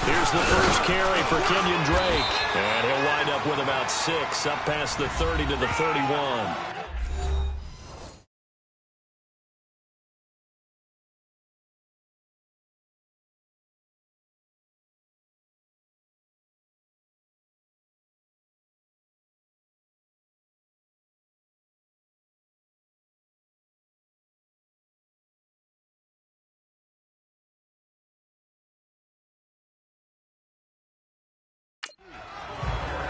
Here's the first carry for Kenyon Drake. And he'll wind up with about 6, up past the 30 to the 31.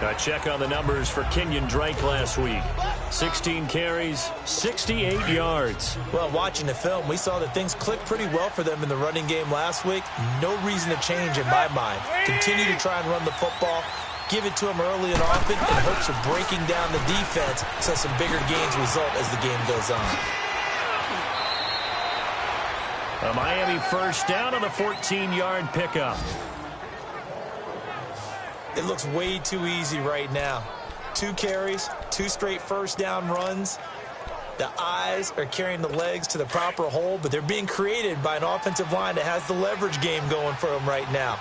A check on the numbers for Kenyon Drake last week. 16 carries, 68 yards. Well, watching the film, we saw that things clicked pretty well for them in the running game last week. No reason to change in my mind. Continue to try and run the football, give it to them early and often in hopes of breaking down the defense so some bigger gains result as the game goes on. A Miami first down on the 14-yard pickup. It looks way too easy right now. 2 carries, 2 straight first down runs. The eyes are carrying the legs to the proper hole, but they're being created by an offensive line that has the leverage game going for them right now.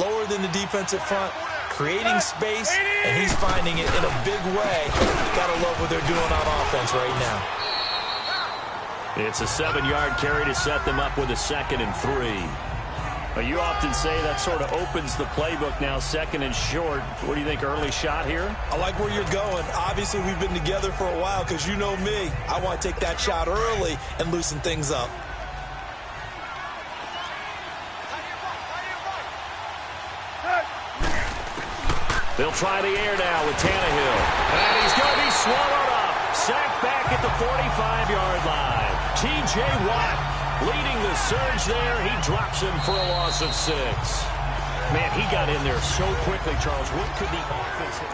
Lower than the defensive front, creating space, and he's finding it in a big way. Gotta love what they're doing on offense right now. It's a 7-yard carry to set them up with a 2nd and 3. You often say that sort of opens the playbook now, 2nd and short. What do you think, early shot here? I like where you're going. Obviously, we've been together for a while because you know me. I want to take that shot early and loosen things up. They'll try the air now with Tannehill. And he's going to be swallowed up. Sacked back at the 45-yard line. T.J. Watt leading the surge there. He drops him for a loss of 6. Man, he got in there so quickly, Charles. What could the offense hit?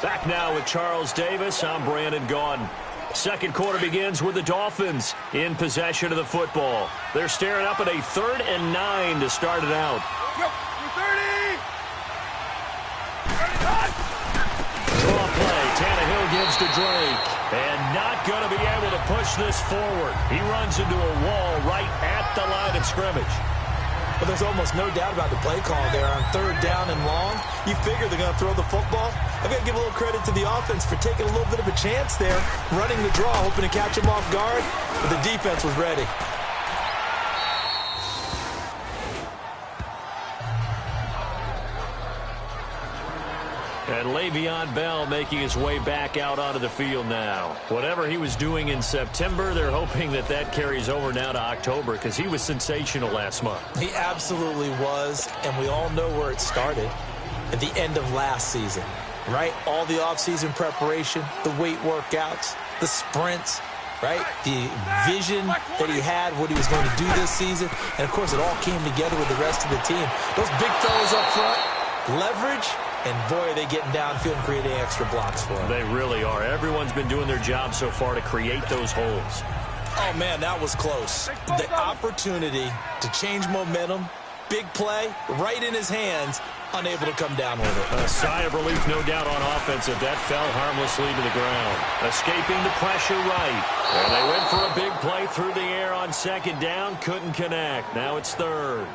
Back now with Charles Davis. I'm Brandon Gaudin. Second quarter begins with the Dolphins in possession of the football. They're staring up at a 3rd and 9 to start it out. Draw play. Tannehill gives to Drake. And not going to be able to push this forward. He runs into a wall right at the line of scrimmage. But there's almost no doubt about the play call there on 3rd down and long. You figure they're going to throw the football. I've got to give a little credit to the offense for taking a little bit of a chance there, running the draw, hoping to catch him off guard, but the defense was ready. And Le'Veon Bell making his way back out onto the field now. Whatever he was doing in September, they're hoping that that carries over now to October because he was sensational last month. He absolutely was, and we all know where it started at the end of last season, right? All the offseason preparation, the weight workouts, the sprints, right? The vision that he had, what he was going to do this season, and, of course, it all came together with the rest of the team. Those big fellas up front, leverage. And, boy, are they getting downfield and creating extra blocks for them. They really are. Everyone's been doing their job so far to create those holes. Oh, man, that was close. The opportunity to change momentum, big play, right in his hands, unable to come down with it. A sigh of relief, no doubt, on offense if that fell harmlessly to the ground. Escaping the pressure right. And they went for a big play through the air on 2nd down. Couldn't connect. Now it's 3rd.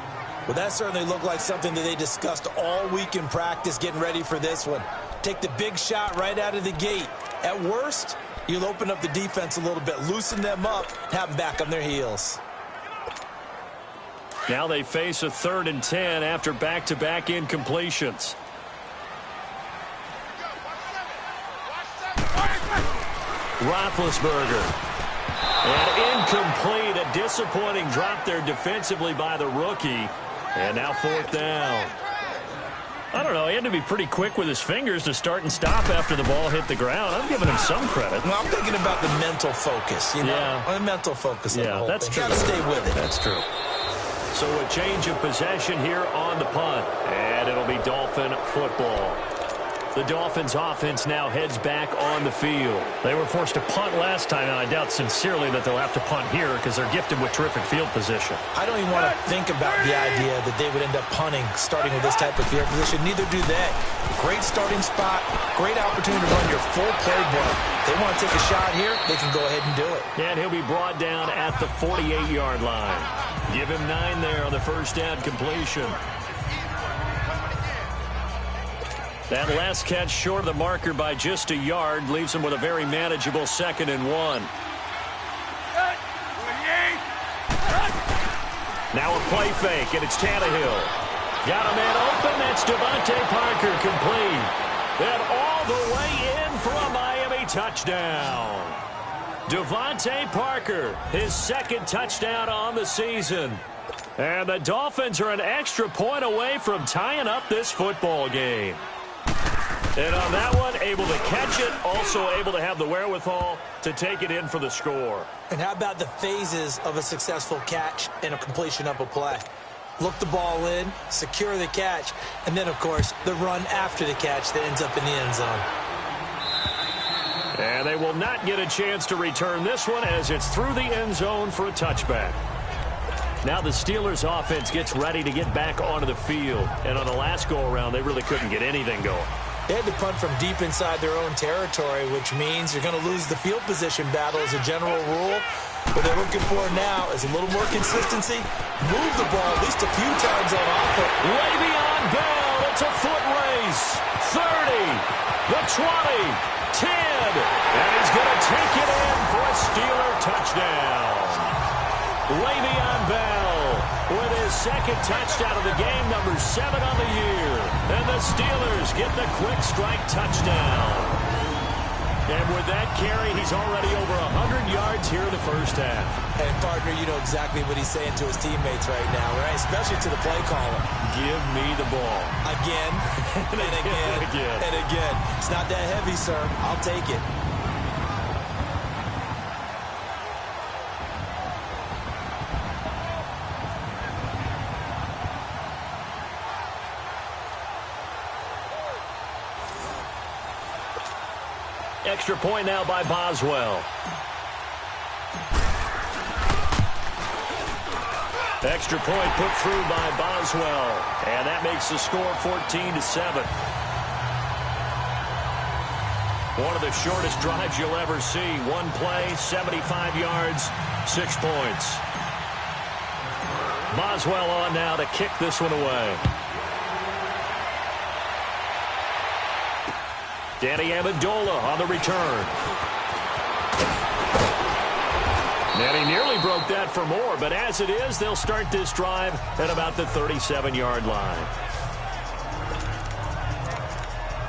Well, that certainly looked like something that they discussed all week in practice getting ready for this one. Take the big shot right out of the gate. At worst, you'll open up the defense a little bit, loosen them up, have them back on their heels. Now they face a 3rd and 10 after back-to-back incompletions. Roethlisberger. And incomplete. A disappointing drop there defensively by the rookie. And now 4th down. I don't know. He had to be pretty quick with his fingers to start and stop after the ball hit the ground. I'm giving him some credit. Well, I'm thinking about the mental focus, you know? Yeah. The mental focus. Yeah, that's true. Got to stay with it. That's true. So a change of possession here on the punt. And it'll be Dolphin football. The Dolphins offense now heads back on the field. They were forced to punt last time, and I doubt sincerely that they'll have to punt here because they're gifted with terrific field position. I don't even want to think about the idea that they would end up punting starting with this type of field position. Neither do they. Great starting spot, great opportunity to run your full playbook. They want to take a shot here, they can go ahead and do it. And he'll be brought down at the 48-yard line. Give him 9 there on the first down completion. That last catch short of the marker by just a yard leaves him with a very manageable 2nd and 1. Now a play fake, and it's Tannehill. Got a man open. That's Devontae Parker, complete. And all the way in for a Miami touchdown. Devontae Parker, his 2nd touchdown on the season. And the Dolphins are an extra point away from tying up this football game. And on that one, able to catch it, also able to have the wherewithal to take it in for the score. And how about the phases of a successful catch and a completion of a play? Look the ball in, secure the catch, and then, of course, the run after the catch that ends up in the end zone. And they will not get a chance to return this one as it's through the end zone for a touchback. Now the Steelers offense gets ready to get back onto the field. And on the last go-around, they really couldn't get anything going. They had to punt from deep inside their own territory, which means you're going to lose the field position battle as a general rule. What they're looking for now is a little more consistency. Move the ball at least a few times on offense. Le'Veon Bell, it's a foot race. 30, the 20, 10, and he's going to take it in for a Steeler touchdown. Le'Veon Bell with his 2nd touchdown of the game, number 7 on the year. And the Steelers get the quick strike touchdown. And with that carry, he's already over 100 yards here in the first half. And, partner, you know exactly what he's saying to his teammates right now, right? Especially to the play caller. Give me the ball. Again, and again, and again. It's not that heavy, sir. I'll take it. Extra point now by Boswell. Extra point put through by Boswell. And that makes the score 14-7. One of the shortest drives you'll ever see. One play, 75 yards, 6 points. Boswell on now to kick this one away. Danny Amendola on the return. And he nearly broke that for more, but as it is, they'll start this drive at about the 37-yard line.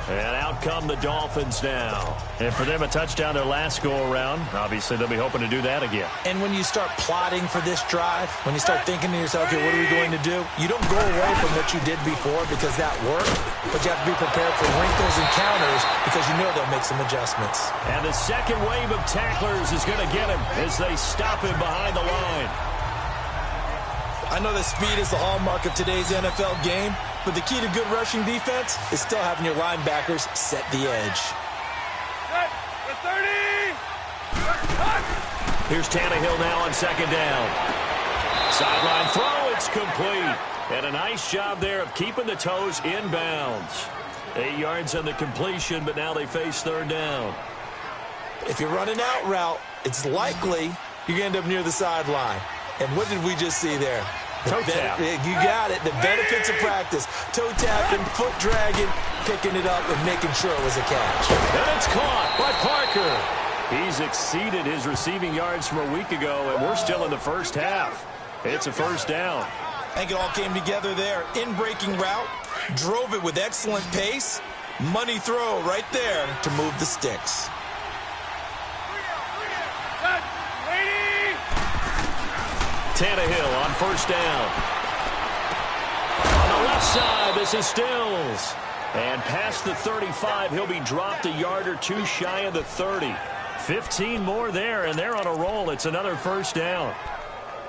And out come the Dolphins now. And for them, a touchdown their last go-around. Obviously, they'll be hoping to do that again. And when you start plotting for this drive, when you start thinking to yourself, okay, what are we going to do? You don't go away from what you did before because that worked, but you have to be prepared for wrinkles and counters because you know they'll make some adjustments. And the second wave of tacklers is going to get him as they stop him behind the line. I know that speed is the hallmark of today's NFL game, but the key to good rushing defense is still having your linebackers set the edge. Here's Tannehill now on 2nd down. Sideline throw, it's complete. And a nice job there of keeping the toes in bounds. 8 yards on the completion, but now they face 3rd down. If you're running out route, it's likely you're going to end up near the sideline. And what did we just see there? Toe tap. You got it. The benefits of practice. Toe tapping, foot dragging, picking it up, and making sure it was a catch. And it's caught by Parker. He's exceeded his receiving yards from a week ago, and we're still in the first half. It's a 1st down. I think it all came together there. In-breaking route, drove it with excellent pace. Money throw right there to move the sticks. Tannehill on 1st down. On the left side, this is Stills. And past the 35, he'll be dropped a yard or two shy of the 30. 15 more there, and they're on a roll. It's another 1st down.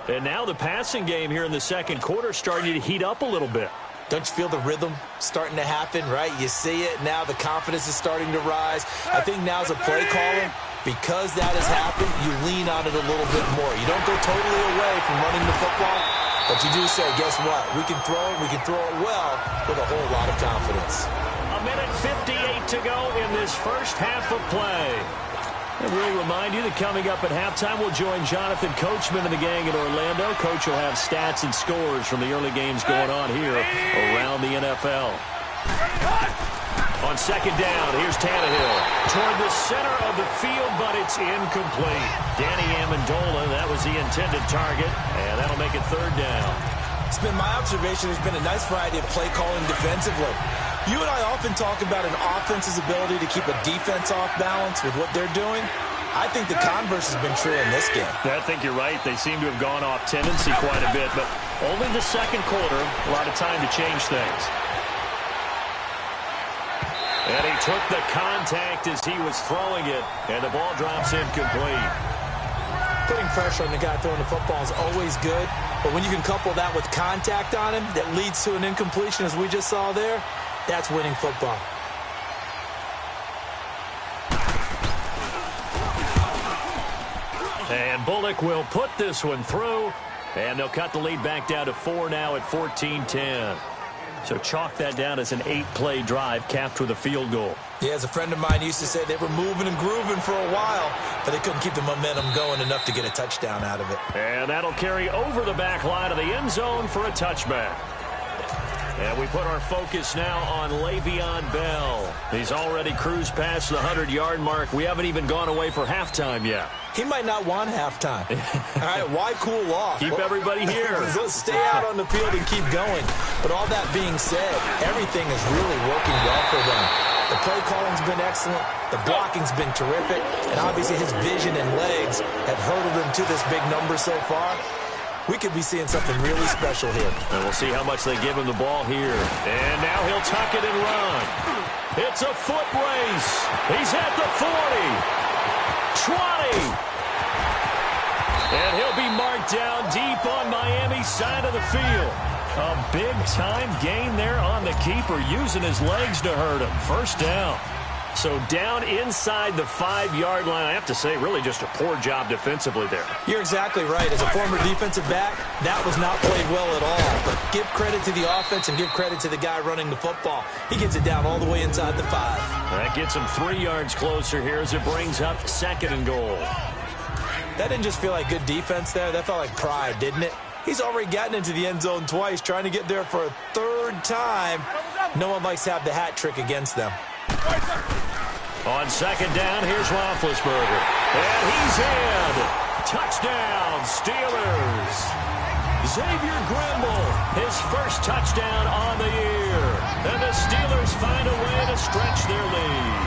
And now the passing game here in the 2nd quarter starting to heat up a little bit. Don't you feel the rhythm starting to happen, right? You see it now. The confidence is starting to rise. I think now's a play caller. Because that has happened, you lean on it a little bit more. You don't go totally away from running the football, but you do say, guess what? We can throw it well with a whole lot of confidence. A minute 58 to go in this first half of play. And we'll remind you that coming up at halftime, we'll join Jonathan Coachman and the gang in Orlando. Coach will have stats and scores from the early games going on here around the NFL. On second down, here's Tannehill. Toward the center of the field, but it's incomplete. Danny Amendola, that was the intended target, and that'll make it third down. It's been my observation there's been a nice variety of play calling defensively. You and I often talk about an offense's ability to keep a defense off balance with what they're doing. I think the converse has been true in this game. I think you're right. They seem to have gone off tendency quite a bit, but only the second quarter, a lot of time to change things. And he took the contact as he was throwing it, and the ball drops incomplete. Putting pressure on the guy throwing the football is always good, but when you can couple that with contact on him that leads to an incompletion, as we just saw there, that's winning football. And Bullock will put this one through, and they'll cut the lead back down to 4 now at 14-10. So chalk that down as an 8-play drive capped with a field goal. Yeah, as a friend of mine used to say, they were moving and grooving for a while, but they couldn't keep the momentum going enough to get a touchdown out of it. And that'll carry over the back line of the end zone for a touchback. And we put our focus now on Le'Veon Bell. He's already cruised past the 100-yard mark. We haven't even gone away for halftime yet. He might not want halftime. All right, why cool off? Keep everybody here. Let's stay out on the field and keep going. But all that being said, everything is really working well for them. The play calling's been excellent. The blocking's been terrific. And obviously his vision and legs have hurdled him to this big number so far. We could be seeing something really special here. And we'll see how much they give him the ball here. And now he'll tuck it and run. It's a foot race. He's at the 40. 20. And he'll be marked down deep on Miami's side of the field. A big-time gain there on the keeper, using his legs to hurt him. First down. So down inside the 5-yard line. I have to say, really just a poor job defensively there. You're exactly right. As a former defensive back, that was not played well at all. But give credit to the offense and give credit to the guy running the football. He gets it down all the way inside the 5. That gets him 3 yards closer here as it brings up 2nd and goal. That didn't just feel like good defense there. That felt like pride, didn't it? He's already gotten into the end zone twice, trying to get there for a 3rd time. No one likes to have the hat trick against them. On 2nd down, here's Roethlisberger. And he's in. Touchdown, Steelers. Xavier Grimble, his first touchdown on the year. And the Steelers find a way to stretch their lead.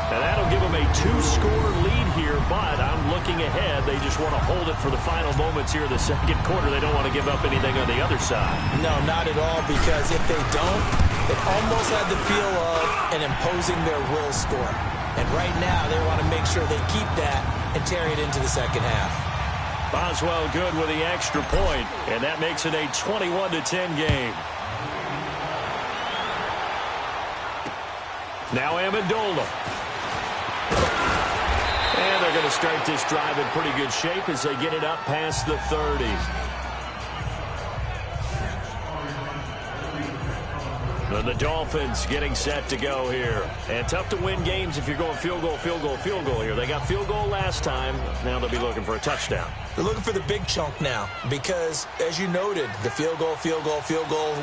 And that'll give them a 2-score lead here, but I'm looking ahead. They just want to hold it for the final moments here in the 2nd quarter. They don't want to give up anything on the other side. No, not at all, because if they don't, it almost had the feel of an imposing their will score. And right now, they want to make sure they keep that and carry it into the 2nd half. Boswell good with the extra point, and that makes it a 21-10 game. Now Amendola. And they're going to start this drive in pretty good shape as they get it up past the 30. And the Dolphins getting set to go here. And tough to win games if you're going field goal, field goal, field goal here. They got field goal last time. Now they'll be looking for a touchdown. They're looking for the big chunk now because, as you noted, the field goal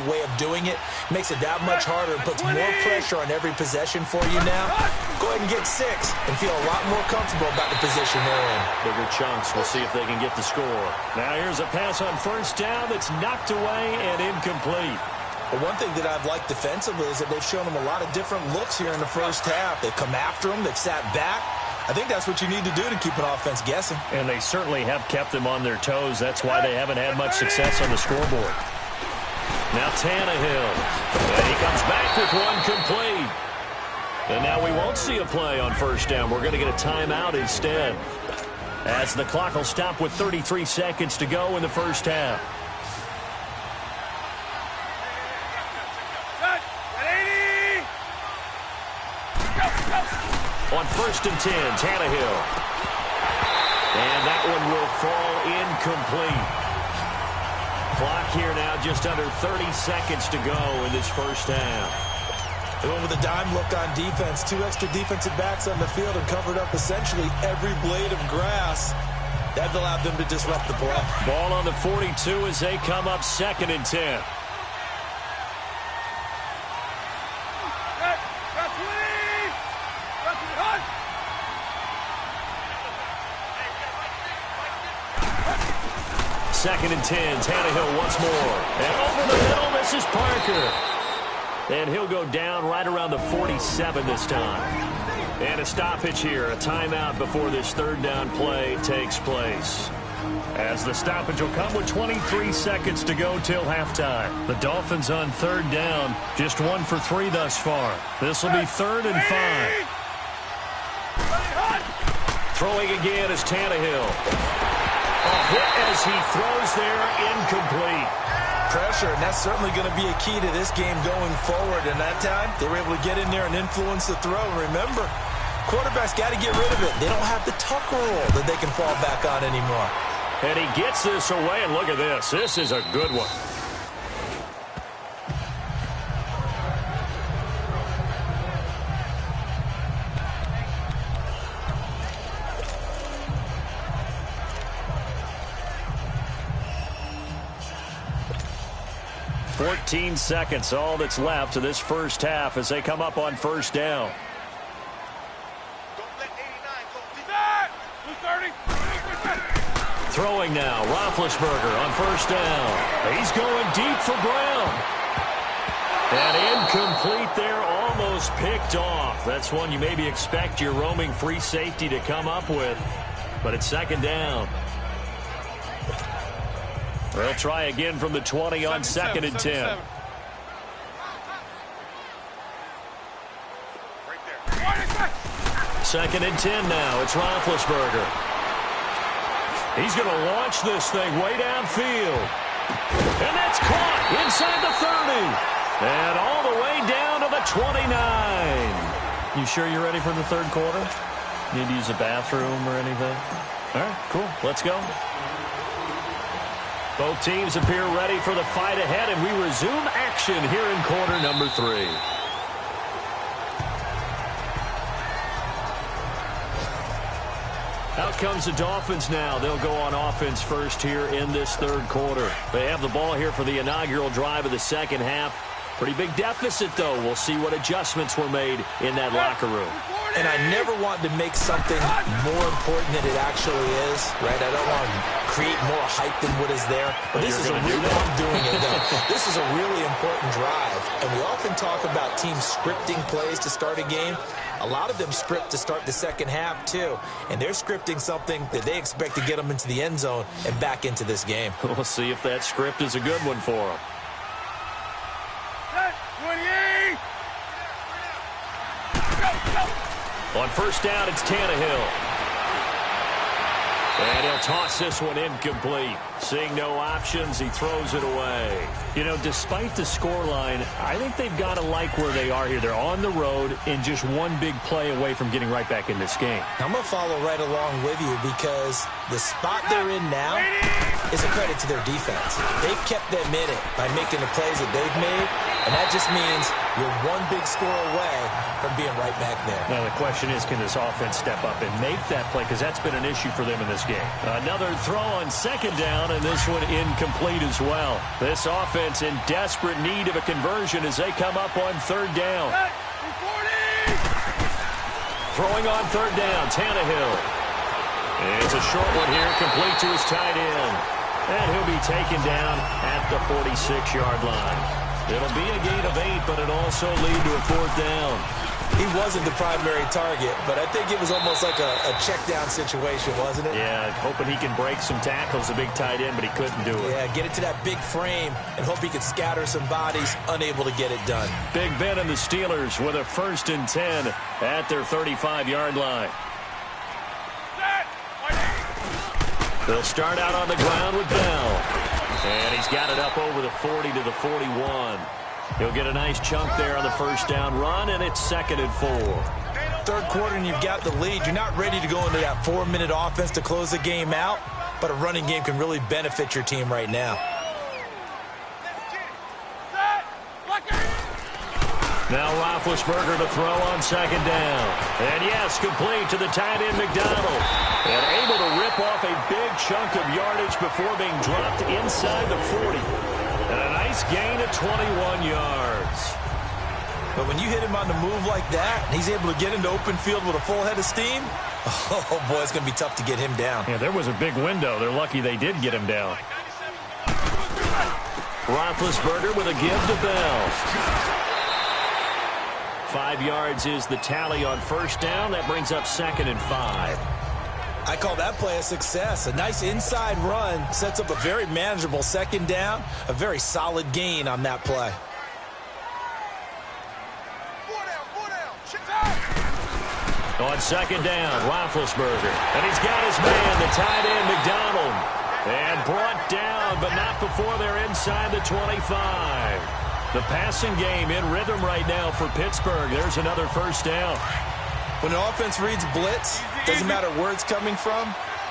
way of doing it makes it that much harder and puts more pressure on every possession for you now. Go ahead and get 6 and feel a lot more comfortable about the position they're in. Bigger chunks. We'll see if they can get the score. Now here's a pass on 1st down that's knocked away and incomplete. But one thing that I've liked defensively is that they've shown them a lot of different looks here in the 1st half. They've come after them. They've sat back. I think that's what you need to do to keep an offense guessing. And they certainly have kept them on their toes. That's why they haven't had much success on the scoreboard. Now Tannehill. And he comes back with one complete. And now we won't see a play on 1st down. We're going to get a timeout instead, as the clock will stop with 33 seconds to go in the 1st half. On 1st and 10, Tannehill. And that one will fall incomplete. Clock here now just under 30 seconds to go in this 1st half. They went with a dime look on defense. 2 extra defensive backs on the field and covered up essentially every blade of grass. That allowed them to disrupt the play. Ball on the 42 as they come up 2nd and 10. 2nd and 10. Tannehill once more. And over the middle, this is Parker. And he'll go down right around the 47 this time. And a stoppage here, a timeout before this 3rd down play takes place. As the stoppage will come with 23 seconds to go till halftime. The Dolphins on 3rd down, just 1 for 3 thus far. This will be 3rd and 5. Throwing again is Tannehill. A hit as he throws there, incomplete. Pressure, and that's certainly going to be a key to this game going forward. And that time, they were able to get in there and influence the throw. Remember, quarterbacks got to get rid of it. They don't have the tuck rule that they can fall back on anymore. And he gets this away, and look at this. This is a good one. "14 seconds, all that's left of this first half as they come up on 1st down. Throwing now, Roethlisberger on 1st down. He's going deep for Brown. And incomplete there, almost picked off. That's one you maybe expect your roaming free safety to come up with. But it's 2nd down. They'll try again from the 20 on 2nd and 10. Second and 10 now. It's Roethlisberger. He's going to launch this thing way downfield. And that's caught inside the 30. And all the way down to the 29. You sure you're ready for the 3rd quarter? Need to use a bathroom or anything? All right, cool. Let's go. Both teams appear ready for the fight ahead, and we resume action here in quarter number 3. Out comes the Dolphins now. They'll go on offense first here in this 3rd quarter. They have the ball here for the inaugural drive of the 2nd half. Pretty big deficit, though. We'll see what adjustments were made in that locker room. And I never want to make something more important than it actually is, right? I don't want to create more hype than what is there. But this is a really, I'm doing it, though. This is a really important drive. And we often talk about teams scripting plays to start a game. A lot of them script to start the 2nd half, too. And they're scripting something that they expect to get them into the end zone and back into this game. We'll see if that script is a good one for them. On 1st down, it's Tannehill. And he'll toss this one incomplete. Seeing no options, he throws it away. You know, despite the scoreline, I think they've got to like where they are here. They're on the road and just one big play away from getting right back in this game. I'm going to follow right along with you because the spot they're in now is a credit to their defense. They've kept them in it by making the plays that they've made, and that just means you're one big score away from being right back there. Now, the question is, can this offense step up and make that play? Because that's been an issue for them in this game. Another throw on 2nd down, and this one incomplete as well. This offense in desperate need of a conversion as they come up on 3rd down. Throwing on 3rd down, Tannehill. It's a short one here, complete to his tight end. And he'll be taken down at the 46-yard line. It'll be a gain of 8, but it'll also lead to a 4th down. He wasn't the primary target, but I think it was almost like a check-down situation, wasn't it? Yeah, hoping he can break some tackles, a big tight end, but he couldn't do it. Yeah, get it to that big frame and hope he could scatter some bodies, unable to get it done. Big Ben and the Steelers with a 1st and 10 at their 35-yard line. They'll start out on the ground with Bell. And he's got it up over the 40 to the 41. He'll get a nice chunk there on the 1st down run, and it's 2nd and 4. 3rd quarter, and you've got the lead. You're not ready to go into that 4-minute offense to close the game out, but a running game can really benefit your team right now. Now Roethlisberger to throw on 2nd down. And yes, complete to the tight end McDonald. And able to rip off a big chunk of yardage before being dropped inside the 40. And a nice gain of 21 yards. But when you hit him on the move like that, and he's able to get into open field with a full head of steam, oh boy, it's going to be tough to get him down. Yeah, there was a big window. They're lucky they did get him down. Roethlisberger with a give to Bell. 5 yards is the tally on first down. That brings up 2nd and 5. I call that play a success. A nice inside run sets up a very manageable 2nd down. A very solid gain on that play. On 2nd down, Roethlisberger. And he's got his man, the tight end, McDonald. And brought down, but not before they're inside the 25. The passing game in rhythm right now for Pittsburgh. There's another first down. When an offense reads blitz, doesn't matter where it's coming from,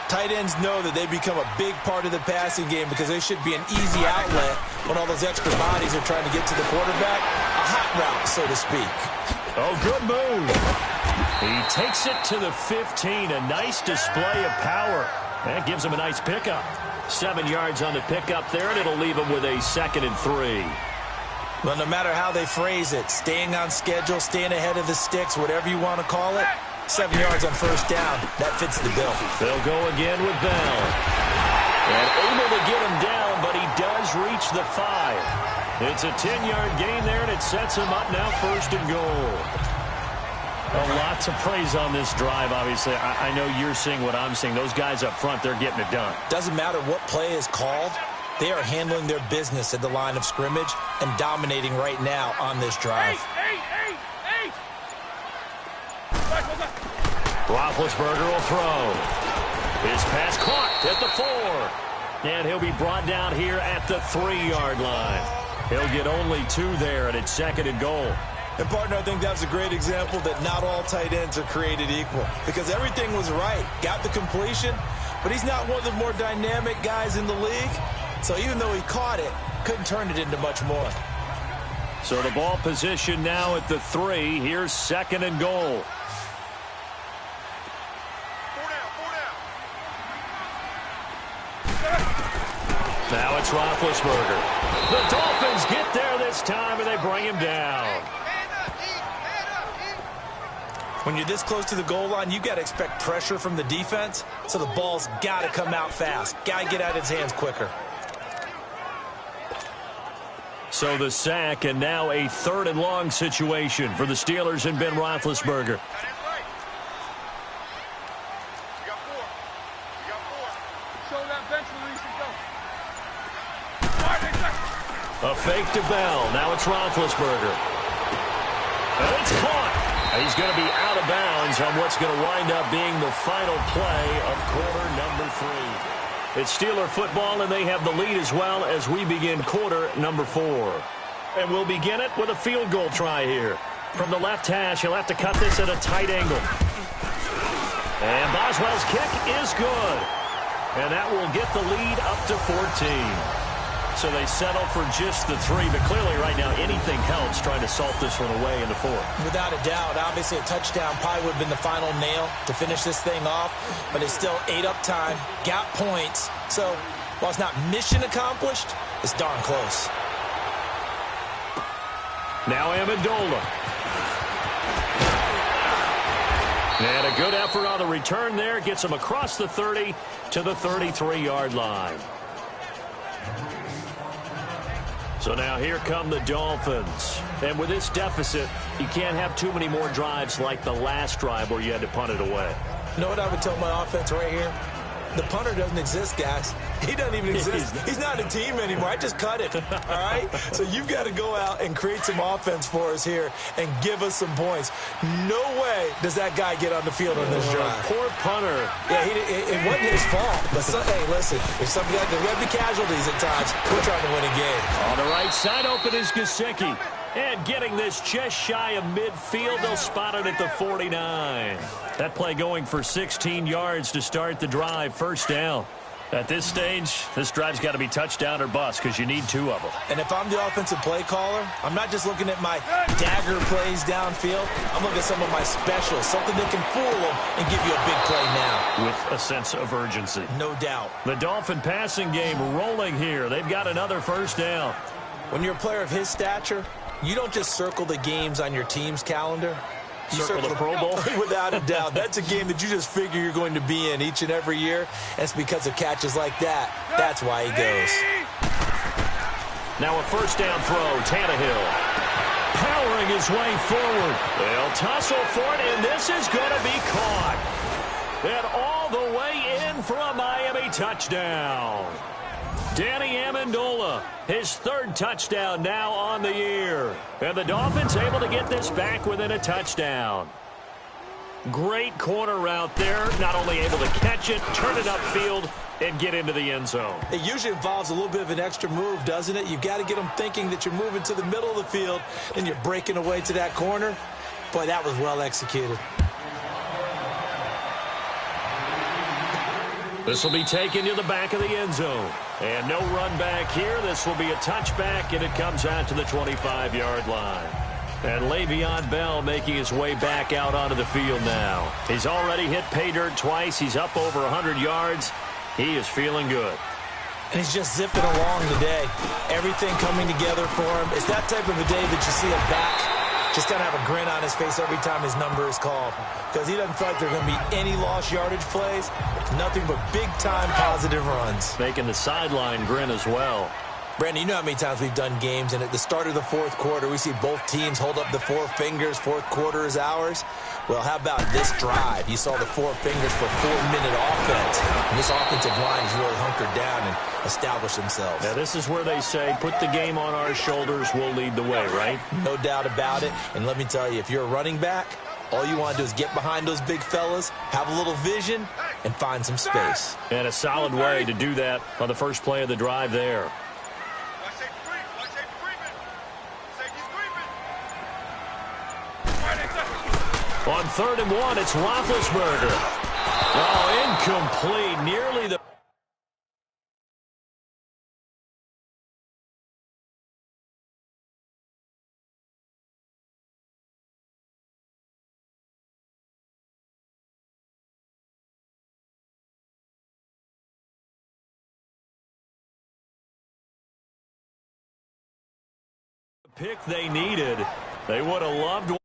tight ends know that they become a big part of the passing game because they should be an easy outlet when all those extra bodies are trying to get to the quarterback. A hot route, so to speak. Oh, good move. He takes it to the 15. A nice display of power. That gives him a nice pickup. 7 yards on the pickup there, and it'll leave him with a 2nd and 3. Well, no matter how they phrase it, staying on schedule, staying ahead of the sticks, whatever you want to call it, 7 yards on first down, that fits the bill. They'll go again with Bell. And able to get him down, but he does reach the 5. It's a 10-yard gain there, and it sets him up now 1st and goal. A lot to praise on this drive, obviously. I know you're seeing what I'm seeing. Those guys up front, they're getting it done. Doesn't matter what play is called. They are handling their business at the line of scrimmage and dominating right now on this drive. Roethlisberger will throw. His pass caught at the 4. And he'll be brought down here at the 3-yard line. He'll get only 2 there, and it's 2nd and goal. And, partner, I think that's a great example that not all tight ends are created equal because everything was right. Got the completion, but he's not one of the more dynamic guys in the league. So even though he caught it, couldn't turn it into much more. So the ball position now at the 3. Here's 2nd and goal. Now it's Roethlisberger. The Dolphins get there this time, and they bring him down. When you're this close to the goal line, you got to expect pressure from the defense, so the ball's got to come out fast. Got to get out of his hands quicker. So the sack, and now a 3rd and long situation for the Steelers and Ben Roethlisberger. A fake to Bell. Now it's Roethlisberger. And it's caught. He's going to be out of bounds on what's going to wind up being the final play of quarter number 3. It's Steeler football, and they have the lead as well as we begin quarter number 4. And we'll begin it with a field goal try here. From the left hash, he'll have to cut this at a tight angle. And Boswell's kick is good. And that will get the lead up to 14. So they settle for just the 3, but clearly right now anything helps trying to salt this one away in the 4. Without a doubt, obviously a touchdown probably would have been the final nail to finish this thing off, but it's still ate up time, got points. So while it's not mission accomplished, it's darn close. Now Amendola. And a good effort on the return there. Gets him across the 30 to the 33-yard line. So now here come the Dolphins. And with this deficit, you can't have too many more drives like the last drive where you had to punt it away. You know what I would tell my offense right here? The punter doesn't exist, guys. He doesn't even exist. He's not a team anymore. I just cut it, all right? So you've got to go out and create some offense for us here and give us some points. No way does that guy get on the field on this drive. Poor punter. Yeah, it wasn't his fault. But, hey, listen, if somebody there's got to be casualties at times. We're trying to win a game. On the right side, open is Gesicki. And getting this just shy of midfield, they'll spot it at the 49. That play going for 16 yards to start the drive. First down. At this stage, this drive's got to be touchdown or bust because you need 2 of them. And if I'm the offensive play caller, I'm not just looking at my dagger plays downfield. I'm looking at some of my specials, something that can fool them and give you a big play now. With a sense of urgency. No doubt. The Dolphin passing game rolling here. They've got another first down. When you're a player of his stature, you don't just circle the games on your team's calendar. You circle the Pro Bowl? Without a doubt. That's a game that you just figure you're going to be in each and every year. And it's because of catches like that. That's why he goes. Now a first down throw, Tannehill. Powering his way forward. They'll tussle for it, and this is going to be caught. And all the way in for a Miami touchdown. Danny Amendola, his third touchdown now on the year. And the Dolphins able to get this back within a touchdown. Great corner route there. Not only able to catch it, turn it upfield, and get into the end zone. It usually involves a little bit of an extra move, doesn't it? You've got to get them thinking that you're moving to the middle of the field and you're breaking away to that corner. Boy, that was well executed. This will be taken to the back of the end zone. And no run back here. This will be a touchback, and it comes out to the 25-yard line. And Le'Veon Bell making his way back out onto the field now. He's already hit pay dirt twice. He's up over 100 yards. He is feeling good. And he's just zipping along today. Everything coming together for him. It's that type of a day that you see a back just kind of have a grin on his face every time his number is called. Because he doesn't feel like there are going to be any lost yardage plays. Nothing but big-time positive runs. Making the sideline grin as well. Brandon, you know how many times we've done games, and at the start of the fourth quarter, we see both teams hold up the four fingers, fourth quarter is ours. Well, how about this drive? You saw the four fingers for 4-minute offense, and this offensive line has really hunkered down and established themselves. Yeah, this is where they say, put the game on our shoulders, we'll lead the way, right? No doubt about it, and let me tell you, if you're a running back, all you want to do is get behind those big fellas, have a little vision, and find some space. And a solid way to do that on the first play of the drive there. On 3rd and 1, it's Roethlisberger. Oh, incomplete. Nearly the... pick they needed. They would have loved